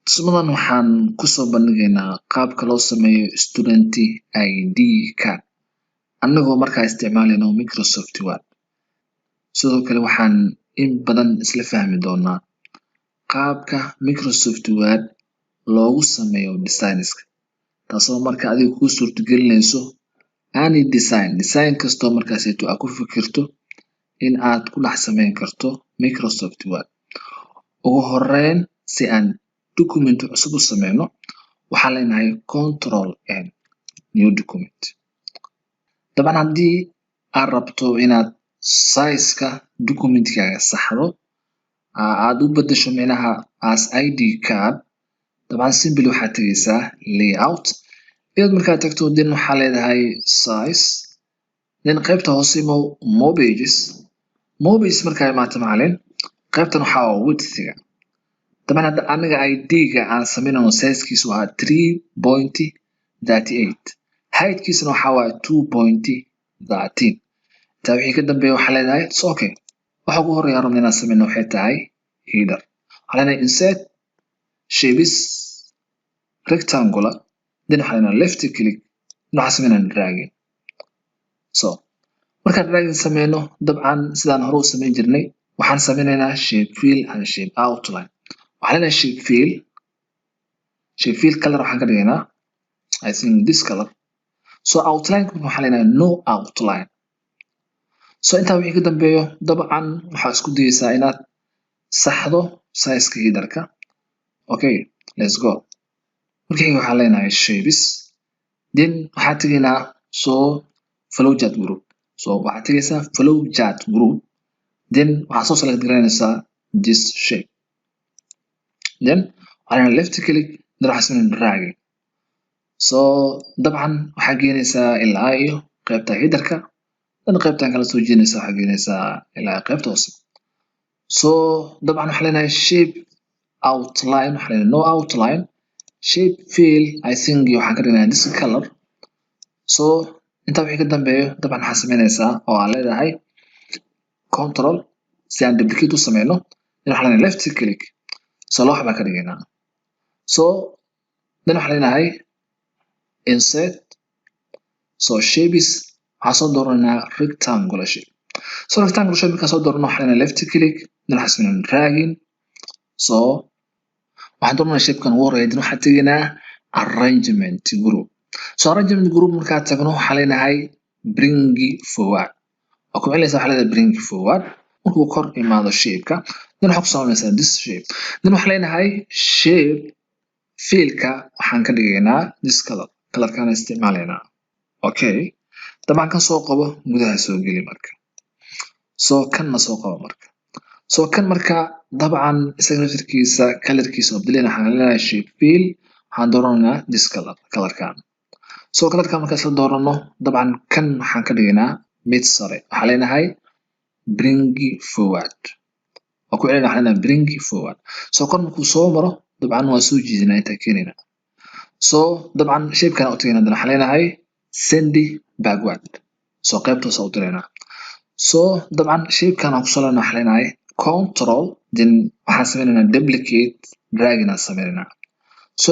Tusmadan waxaan kusoo bandhigaynaa qaabka loo sameeyo student ID card annagoo markaa isticmaalayno Microsoft Word. Sidoo kale waxaan in badan isla fahmi doonaa qaabka Microsoft Word loogu sameeyo designs-ka, taasoo marka adiga kuu suurtagelinayso any design kastoo markaasayto aad ku fikirto in aad ku dhex samayn karto Microsoft Word. Ugu horeyn, si aan document cusub u sameyno, waxaan leenahay Control N, New Document. Dabcan haddii aad rabto inaad size-ka document-kaaga saxdo, aad u beddesho micnaha as ID card, dabcan simply waxaad tagaysaa Layout. Iyadoo markaad tagto then waxaa leedahay Size, then qaybta hoose More Pages. More Pages markaa imaato macallin, qaybtan waxaa width-ga. Dabcan hadda aniga ID-ga aan sameynayno size-kiisu waa 3.38, height-kiisuna waxaa waaye 2.13. Intaa wixii ka dambeeya waxaa leedahay it's okay. Waxa ugu horeeya aan rabno inaan sameyno waxay tahay header. Waxaa leenahay Insert Shapes Rectangular, then waxaa leenahay left click, waxaan sameynaa dragging. Markaan dragging sameyno, dabcan sidaan hore u sameyn jirnay, waxaan sameynaynaa shape fill and shape outline. waxaan leenahay shape fill color waxaan ka dhigaynaa I think this color. Outline waxaan leenahay no outline. Intaa wixii ka dambeeyo, dabcan waxaa isku dayaysaa inaad saxdo size-ka header-ka. Okay, let's go. Markii waxaan leenahay shapes, then waxaan tagaynaa flowchart group. Waxaad tagaysaa flowchart group, then waxaad soo select garaynaysaa this shape. Then waxaan left click, then waxaan sameynaa dragging. Dabcan waxaad geynaysaa ilaa iyo qaybta header-ka, then qaybtan kala soo jeedinaysaa waxaad geynaysaa ilaa qaybta hoose. Dabcan waxaan leenahay shape outline, waxaan leenahay no outline. Shape fill I think waxaan ka dhignaa this color. Intaa wixii ka dambeeyo, dabcan waxaad sameynaysaa oo aad leedahay control si aan duplicate u sameyno, then waxaan leenahay left click, loo xabaa ka dhigaynaa. Then waxaan leenahay insert, shapes, waxaan soo dooranaynaa rectangular shape. Rectangular shape markaan soo doorano, waxaan leenahay left click, then waxaan sameynaa dragging. Waxaan dooranaynaa shape-kan ugu horeeya, then waxaan tagaynaa arrangement group. Arrangement group markaan tagno, waxaan leenahay bring forward. Waa ku celinaysaa, waxaa leedahay bring forward. Markuu kor imaado shape-ka, then waxaad ku samaynaysaa this shape. Then waxaan leenahay shape fill-ka waxaan ka dhigaynaa this color. Color-kaan isticmaalaynaa. Okay, dabcan kan soo qabo gudaha soo geli marka. Kanna soo qabo marka. Kan marka dabcan isaga naftirkiisa color-kiisa bedelayna, waxaan leenahay shape fill, waxaan dooranaynaa this color-kaan. Color-kaan markaan isla doorano, dabcan kan waxaan ka dhigaynaa mid sare. Waxaan leenahay bring forward. Waa ku celinaysaa, waxaan leenahay bring forward. Kor markuu soo maro, dabcan waa soo jiidinaa intaa keenaynaa. Dabcan shape-kan u tagaynaa, waxaan leenahay send backward. Qaybta hoose u diraynaa. Dabcan shape-kan aan ku soo leenahay, waxaan leenahay control, then waxaan sameynaynaa duplicate, dragging aan sameynaynaa.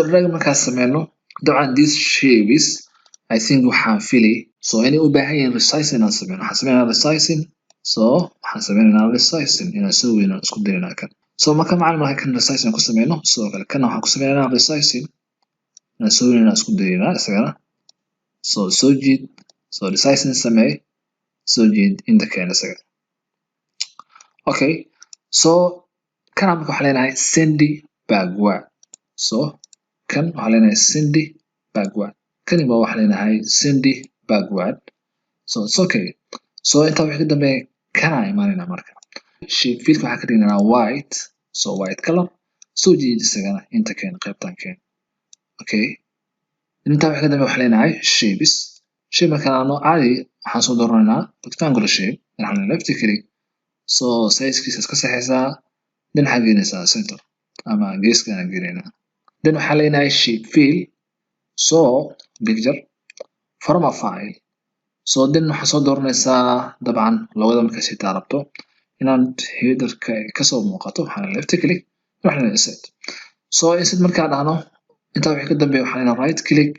Dragging markaan sameyno, dabcan these shapes I think waxaan fili inay u baahan yihiin resizing inaan sameyno. Waxaan sameynaynaa resizing. Waxaan sameynaynaa resizing inaan soo weyno isku dayaynaa kan. Marka macallin markaan kan resizing ku sameyno, sidoo kale kan waxaan ku sameynaynaa resizing inaan soo weyno isku dayaynaa isagana. Soo jiid, resizing samee, soo jiid inta keen isaga. Okay, kan marka waxaan leenahay send backward. Kan waxaan leenahay send backward. Kani ba waxaan leenahay send backward. It's okay. Intaa wixii ka dambeeya kana imaanaynaa marka. Shape fill-ka waxaan ka dhigaynaa white, white color. Soo jiid isagana inta keen qaybtan keen. Okay, intaa wixii ka dambeeya waxaan leenahay shapes. Shape markaan aano caadi waxaan soo dooranaynaa rectangular shape, then waxaan leenahay left click. Size-kiisa iska saxaysaa, then waxaad geynaysaa center ama geeskan aan geynaynaa. Then waxaan leenahay shape fill, picture, from a file. Then waxaad soo dooranaysaa dabcan labada markaad xitaa rabto inaad header-ka kasoo muuqato, waxaan leenahay left click, then waxaan leenahay insert. so instead markaa dhahno intaa wixii ka dambeeya waxaan leeyahay right click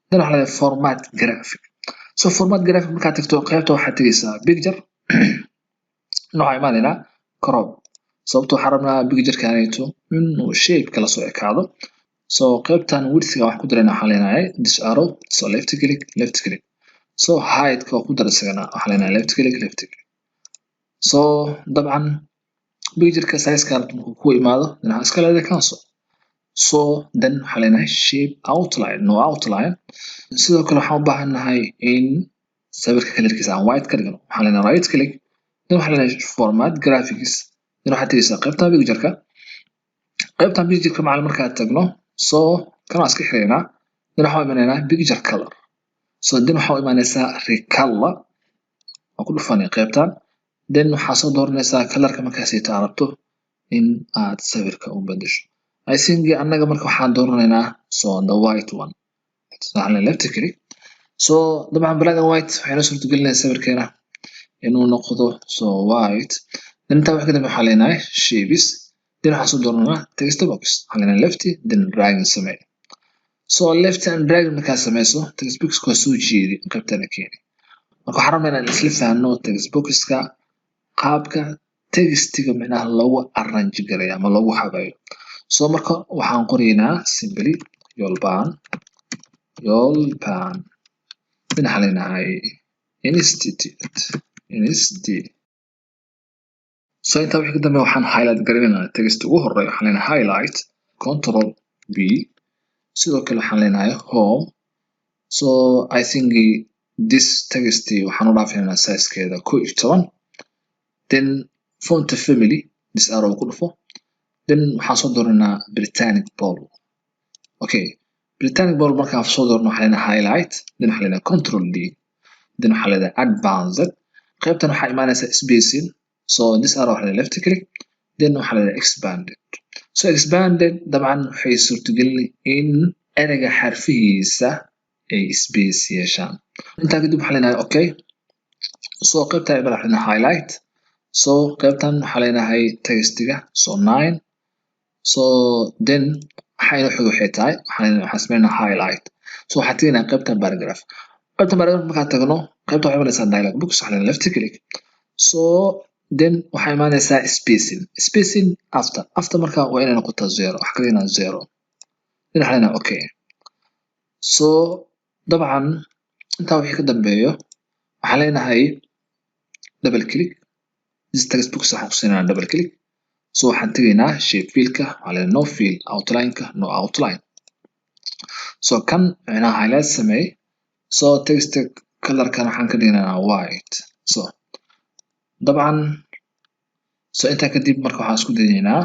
then waxaan leeyahay format graphic so format graphic markaad tagto qaybta waxaad tegaysaa picture nooca imaanaynaa crop sababtoo waxaan rabnaa picture-kaanayto inuu shape kala soo ekaado so qaybtan width-ga waxaan ku daraynaa waxaan leenahay this arrow so left click so height-ka waa ku dar isagana waxaan leenahay left click so dabcan picture-ka size-ka rabto markuu ku imaado then waxaan iska leedahay cancel so then waxaan leenahay shape outline no outline sidoo kale waxaan u baahannahay in sawirka kalarkiisa aan white ka dhigno waxaan leenahay right click then waxaan leenahay format graphics then waxaad tegaysaa qaybtan picture-ka macallin markaad tagno so kan waan iska xiraynaa then waxaan u imanaynaa picture color so then waxaan u imaanaysaa recolor waan ku dhufanay qaybtan then waxaa soo dooranaysaa kalarka markaasayta aad rabto in aad sawirka u bedesho I think annaga marka waxaan dooranaynaa so the white one waxaan leenahay left click so dabcan black and white waxay noo suurtagelinaysaa sawirkeena inuu noqdo so white then intaa wax ka dambe waxaan leenahay shapes then waxaan soo dooranaa text box waxaan leenahay left then drag and samee so left and drag markaad sameyso text box waa soo jeedi qaybtana keeni marka waxaan rabnaa inaan isla fahanno text box-ka qaabka textiga macnaha loogu arrange gareeyo ama loogu habeeyo so marka waxaan qoraynaa simply yolpan then waxaan leenahay institute so intaa wixii ka dambe waxaan highlight garanaynaa text ugu horeeya waxaan leenahay highlight control B sidoo kale waxaan leenahay home so I think this text waxaan u dhaafinaynaa size-keeda 11 then font family this arrow ku dhufo then waxaan soo dooranaa Britannic bold okay Britannic bold markaan soo doorno waxaan leenahay highlight then waxaan leenahay control D then waxaan leenahay advanced qaybtan waxaa imaanaysaa spacing so this arrow waxaan leenahay left click then waxaan leenahay expanded so expanded dabcan waxay suurtagelin in ereyga xarfihiisa ay space yeeshaan intaa kadib waxaan leenahay okay so qaybtan waxaan leenahay highlight so qaybtan waxaan leenahay textiga so 9 so then waxayna xog waxay tahay waxaan sameynaa highlight so waxaan tegaynaa qaybtan paragraph markaan tagno qaybta waxay imaanaysaa dialog box waxaan leenahay left click so then waxay imaanaysaa spacing after marka waa inay noqotaa 0 wax kale inaa 0 then waxaan leenahay okay so dabcan intaa wixii ka dambeeyo waxaan leenahay double click this text box waxaan ku siinaynaa double click so waxaan tegaynaa shape field-ka waxaan leenahay no fill outline-ka no outline so kan macnaha highlight sameey so text color-kan waxaan ka dhignaynaa white so dabcan so intaa kadib marka waxaan isku dayaynaa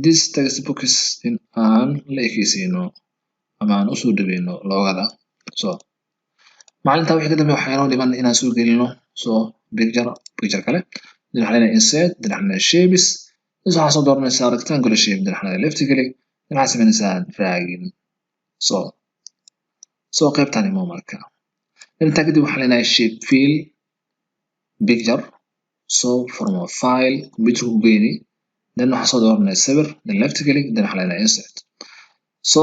this text box in aan la ekeysiino ama aan usoo dhaweyno loogada so maalintaa wixii ka dambe waxaa inoo dhiman inaan soo gelino so picture kale then waxaan leenahay insert then waxaan leenahay shapes then waxaan soo dooranaysaa rectangular shape then waxaan leenahay left click then waxaan sameynaysaa dragging so qaybtan imo marka then intaa kadib waxaan leenahay shape fill picture so from a file computer ku geyni then waxaan soo dooranaysaa sawir then left click then waxaan leenahay insert so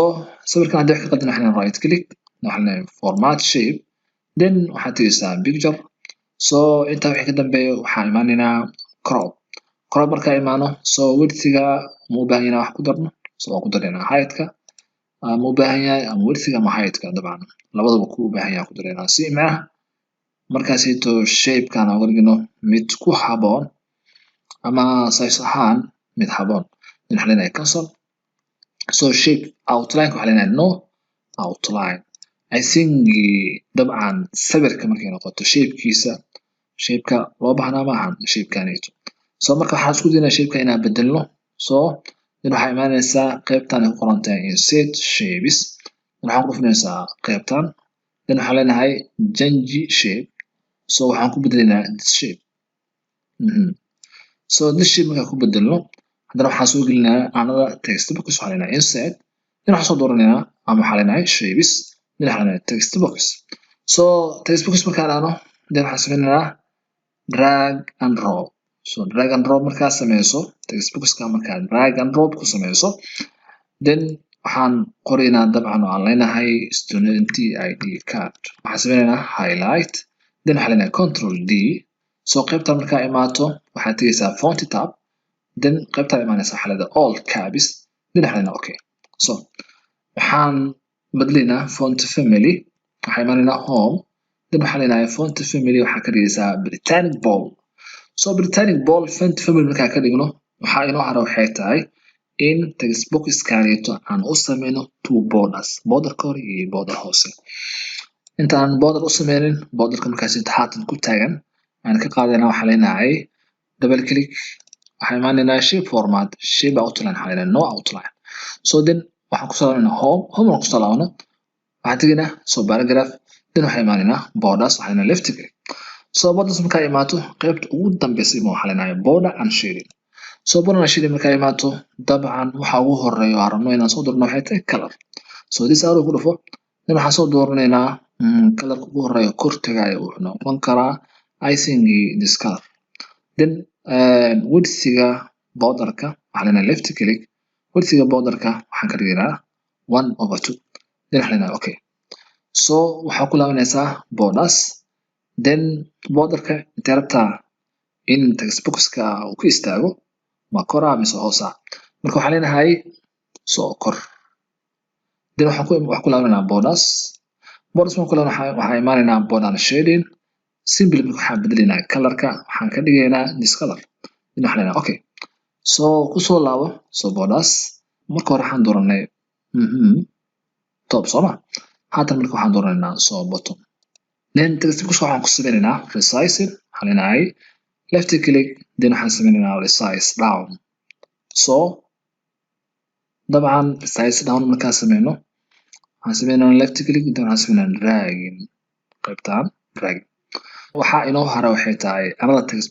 sawirkan haddii wax ka qaldin waxaan leenahay right click then waxaan leenahay format shape then waxaad tegaysaa picture so intaa wixii ka dambeeyo waxaan imaanaynaa crop markaa imaano so width-ga ma u baahan yahay wax ku darno so waan ku daraynaa height-ka ma u baahan yahay ama width-ga ama height-ka dabcan labadaba ku u baahan yahay ku daraynaa si macnaha markaasayto shape-kan aan uga dhigno mid ku haboon ama size ahaan mid haboon then waxaan leenahay cancel so shape outline-ka waxaan leenahay no outline I think dabcan sawirka markay noqoto shape-ka loo baahnaa maahan shape-kaanayto so marka waxaan isku daynaa shape-ka inaan bedelno so then waxaa imaanaysaa qaybtan ay ku qoran tahay insert shapes then waxaan ku dhufanaysaa qaybtan then waxaan leenahay change shape so waxaan ku bedelaynaa this shape so this shape markaan ku bedelno haddana waxaan soo gelinaa another text box waxaan leenahay insert then waxaan soo dooranaynaa ama waxaan leenahay shapes then waxaan leenahay text box so text box markaan aano then waxaan sameynaynaa drag and drop markaad sameyso text box-ka markaad drag and drop ku sameyso then waxaan qoraynaa dabcan oo aan leenahay student id card waxaan sameynaynaa highlight then waxaan leenahay control d soo qaybta markaa imaato waxaad tegaysaa font tab then qaybtaa imaanaysa waxaa leedahay all caps then waxaan leenahay okay so waxaan badlaynaa font family waxaan imaanaynaa home then waxaan leenahay font family waxaa ka dhigaysaa Britannic bold so Britannic bold font family markaa ka dhigno waxaa inoo hara waxay tahay in text boxkaaneeto aan u sameyno two borders borderka hore iyo border hoose intaan border u sameynin borderka markaas haatan ku taagan aan ka qaadayna waxaa leenahay double click waxaan imaanaynaa shape format shape outline waxaa leenahay no outline so then waxaan kusoo laabanaa home aan kusoo laabano waxaan tegaynaa so paragraph then waxaan imaanaynaa borders waxaan leenahay left click so borders markaa imaato qaybta ugu dambeysay waxaa leenahay border and shading so border and shading markaa imaato dabcan waxa ugu horeeyo aan rabno inaan soo doorno waxay tahay color so this arrow ku dhufo then waxaan soo dooranaynaa colorka ugu horeeyo kor tagaayo wuxuu noqon karaa I think this color then widthga borderka waxaan leenahay left click widthga borderka waxaan ka dhigaynaa 1/2 then waxaan leenahay okay so waxaa ku laabanaysaa borders then borderka intee rabtaa in text boxka uu ku istaago ma kora mise hoosa marka waxaan leenahay soo kor then waxaan ku laabanaa borders marka kale waxaan imaanaynaa border and shading simply waxaan bedelaynaa colorka waxaan ka dhigaynaa this color then waxaan leenahay okay so kusoo laabo so borders marka hore waxaan dooranay top sooma haatan marka waxaan dooranaynaa so bottom then text box waxaan ku sameynaynaa resizing waxaan leenahay left click then waxaan sameynaynaa resize down so dabcan resize down markaan sameyno waxaan sameynaynaa left click then waxaan sameynaynaa dragging qaybtaan dragging waxaa inoo hara waxay tahay another text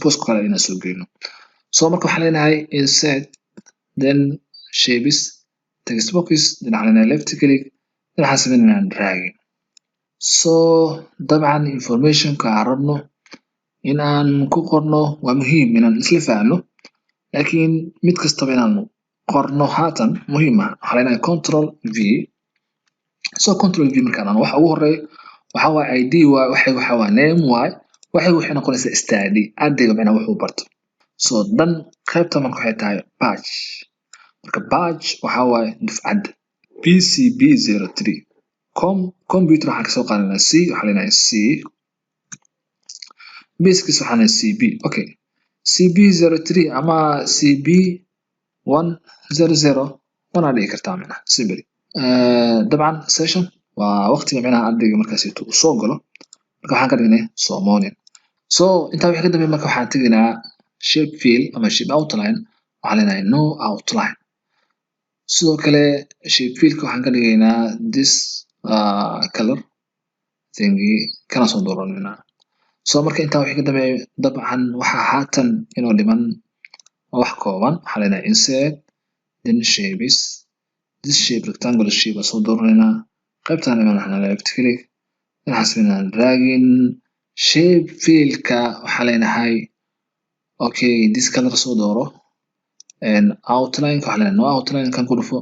box kale inaan soo gelino so marka waxaan leenahay insert then shapes text box then waxaan leenahay left click then waxaan sameynaynaa dragging so dabcan informationka aan rabno inaan ku qorno waa muhiim inaan isla fahamno laakiin mid kastaba inaan qorno haatan muhiim ah waxaan leenahay control v so control v markaan waxa ugu horeeyo waxa waa id waxa waa name waxay noqonaysaa study ardayga macna wuxuu barto so dan qaybta marka waxay tahay batch marka batch waxa waa dufcad PCB03 computer waxaan ka soo qaadanaa C waxaan leenahay C basics waxaan leenahay CB okay CB03 ama CB100 wana dhigi kartaa macna simply dabcan session waa waqtiga macnaha ardayga markaas uu soo galo marka waxaan ka dhignay so morning so intaa wixii ka dambeeyay marka waxaan tegaynaa shape fill ama shape outline waxaan leenahay no outline sidoo kale shape fillka waxaan ka dhigaynaa this color thingy kana soo dooranayna so marka intaa wixii ka dambeeyay dabcan waxa haatan inoo dhiman wax kooban waxaan leenahay insert then shapes this shape rectangular shape soo dooranayna qaybtaan imaanaynaa left click then waxaan sameynaa dragging shape fillka waxaan leenahay okay this color soo dooro and outline waxaan leenahay no outline kan ku dhufo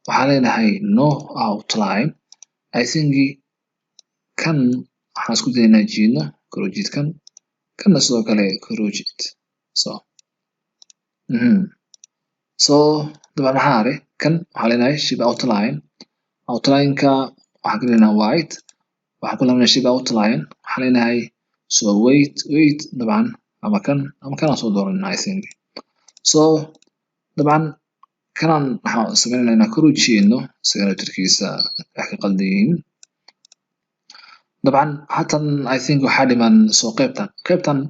waxaan leenahay no outline I think kan waxaan isku daynaa jiidno korojid kanna sidoo kale korojid so so dabcan maxaa hare kan waxaan leenahay shape outline-ka waxaan ka leenahay white waxaan ku leenahay shape outline waxaan leenahay so wait dabcan ama kanaan soo dooranaa I think so dabcan kanaan waxaan sameynaynaa korojidno signature-kiisa wax ka qaldan yihiin dabcan haatan I think waxaa dhiman soo qaybtan waxaan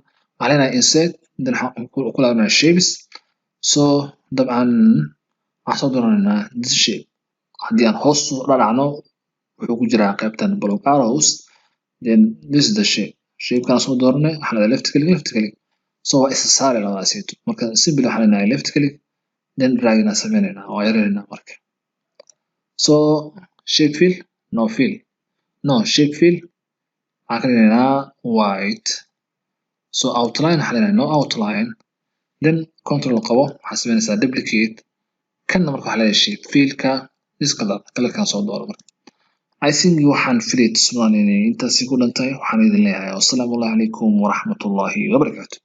leenahay insert then waxaan ku laabanaa shapes so dabcan waxaan soo dooranaynaa this shape haddii aan hoos u dhalacno wuxuu ku jiraa qaybtan block arrows then this is the shape-kana soo dooranay waxaan leenahay left click so waa isa saari labadaasayto marka simply waxaan leenahay left click then dragging aan sameynaynaa oo yareynaa marka so shape fill no shape fill waxaan ka dhigaynaa white so outline waxaan leenahay no outline then control qabo waxaan sameynaysaa duplicate kanna marka waxaa leedahay shape fiilka this color kalarkan soo dooro marka I think waxaan filay tusmaan inay intaasi ku dhantahay waxaan idin leeyahay wassalaamu calaykum waraxmatullaahi wabarakaatu